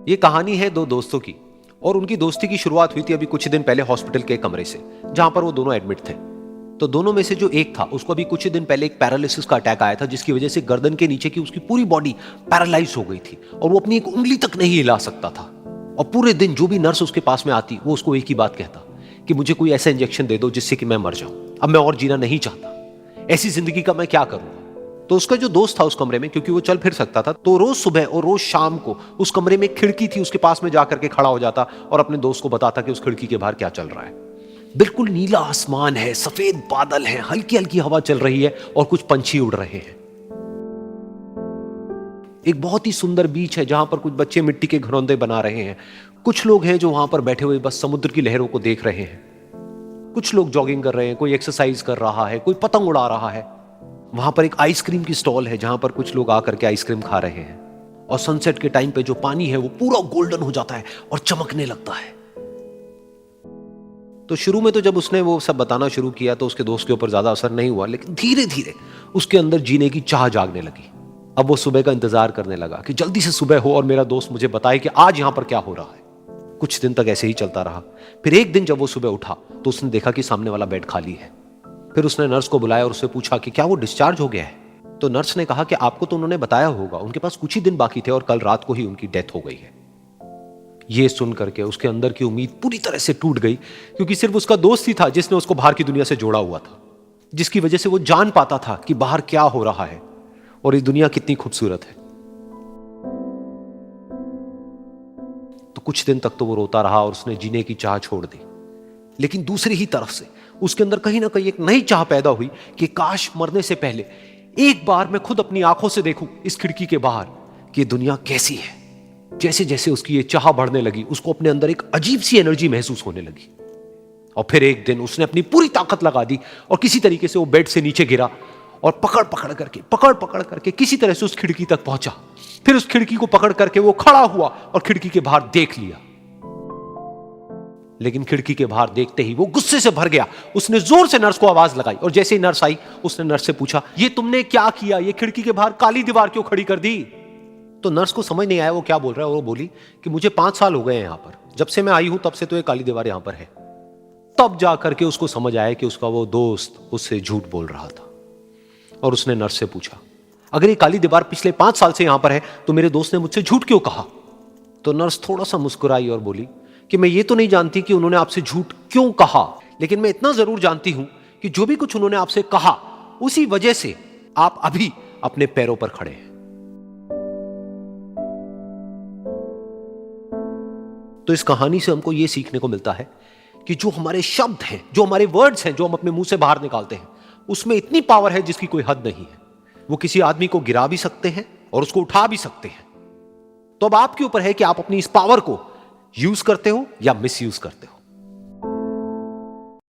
ये कहानी है दो दोस्तों की और उनकी दोस्ती की शुरुआत हुई थी अभी कुछ दिन पहले हॉस्पिटल के कमरे से, जहां पर वो दोनों एडमिट थे। तो दोनों में से जो एक था उसको अभी कुछ दिन पहले एक पैरालिसिस का अटैक आया था, जिसकी वजह से गर्दन के नीचे की उसकी पूरी बॉडी पैरालाइज हो गई थी और वो अपनी एक उंगली तक नहीं हिला सकता था। और पूरे दिन जो भी नर्स उसके पास में आती वो उसको एक ही बात कहता कि मुझे कोई ऐसा इंजेक्शन दे दो जिससे कि मैं मर जाऊं, अब मैं और जीना नहीं चाहता, ऐसी जिंदगी का मैं क्या करूंगा। तो उसका जो दोस्त था उस कमरे में, क्योंकि वो चल फिर सकता था, तो रोज सुबह और रोज शाम को उस कमरे में एक खिड़की थी, उसके पास में जाकर के खड़ा हो जाता और अपने दोस्त को बताता कि उस खिड़की के बाहर क्या चल रहा है। बिल्कुल नीला आसमान है, सफेद बादल है, हल्की हल्की हवा चल रही है और कुछ पंछी उड़ रहे हैं। एक बहुत ही सुंदर बीच है जहां पर कुछ बच्चे मिट्टी के घरौंदे बना रहे हैं। कुछ लोग हैं जो वहां पर बैठे हुए बस समुद्र की लहरों को देख रहे हैं। कुछ लोग जॉगिंग कर रहे हैं, कोई एक्सरसाइज कर रहा है, कोई पतंग उड़ा रहा है। वहां पर एक आइसक्रीम की स्टॉल है जहां पर कुछ लोग आकर के आइसक्रीम खा रहे हैं। और सनसेट के टाइम पे जो पानी है वो पूरा गोल्डन हो जाता है और चमकने लगता है। तो शुरू में तो जब उसने वो सब बताना शुरू किया तो उसके दोस्त के ऊपर ज्यादा असर नहीं हुआ, लेकिन धीरे धीरे उसके अंदर जीने की चाह जागने लगी। अब वो सुबह का इंतजार करने लगा कि जल्दी से सुबह हो और मेरा दोस्त मुझे बताए कि आज यहां पर क्या हो रहा है। कुछ दिन तक ऐसे ही चलता रहा। फिर एक दिन जब वो सुबह उठा तो उसने देखा कि सामने वाला बेड खाली है। फिर उसने नर्स को बुलाया और उससे पूछा कि क्या वो डिस्चार्ज हो गया है। तो नर्स ने कहा कि आपको तो उन्होंने बताया होगा, उनके पास कुछ ही दिन बाकी थे और कल रात को ही उनकी डेथ हो गई है। ये सुन करके उसके अंदर की उम्मीद पूरी तरह से टूट गई, क्योंकि सिर्फ उसका दोस्त ही था जिसने उसको बाहर की दुनिया से जोड़ा हुआ था, जिसकी वजह से वो जान पाता था कि बाहर क्या हो रहा है और ये दुनिया कितनी खूबसूरत है। तो कुछ दिन तक तो वो रोता रहा और उसने जीने की चाह छोड़ दी। लेकिन दूसरी ही तरफ से उसके अंदर कहीं ना कहीं एक नई चाह पैदा हुई कि काश मरने से पहले एक बार मैं खुद अपनी आंखों से देखूं इस खिड़की के बाहर कि ये दुनिया कैसी है। जैसे जैसे उसकी ये चाह बढ़ने लगी, उसको अपने अंदर एक अजीब सी एनर्जी महसूस होने लगी। और फिर एक दिन उसने अपनी पूरी ताकत लगा दी और किसी तरीके से वो बेड से नीचे गिरा और पकड़ पकड़ करके किसी तरह से उस खिड़की तक पहुंचा। फिर उस खिड़की को पकड़ करके वो खड़ा हुआ और खिड़की के बाहर देख लिया। लेकिन खिड़की के बाहर देखते ही वो गुस्से से भर गया। उसने जोर से नर्स को आवाज लगाई और जैसे ही नर्स आई उसने नर्स से पूछा, ये तुमने क्या किया, ये खिड़की के बाहर काली दीवार क्यों खड़ी कर दी। तो नर्स को समझ नहीं आया वो क्या बोल रहा है और वो बोली कि मुझे 5 साल हो गए हैं यहां पर, जब से मैं आई हूं तब से तो ये काली दीवार यहां पर है। तब जाकर के उसको समझ आया कि उसका वो दोस्त उससे झूठ बोल रहा था। और उसने नर्स से पूछा, अगर ये काली दीवार पिछले 5 साल से यहां पर है तो मेरे दोस्त ने मुझसे झूठ क्यों कहा। तो नर्स थोड़ा सा मुस्कुराई और बोली कि मैं ये तो नहीं जानती कि उन्होंने आपसे झूठ क्यों कहा, लेकिन मैं इतना जरूर जानती हूं कि जो भी कुछ उन्होंने आपसे कहा उसी वजह से आप अभी अपने पैरों पर खड़े हैं। तो इस कहानी से हमको यह सीखने को मिलता है कि जो हमारे शब्द हैं, जो हमारे वर्ड्स हैं, जो हम अपने मुंह से बाहर निकालते हैं, उसमें इतनी पावर है जिसकी कोई हद नहीं है। वो किसी आदमी को गिरा भी सकते हैं और उसको उठा भी सकते हैं। तो अब आपके ऊपर है कि आप अपनी इस पावर को यूज करते हो या मिस यूज करते हो।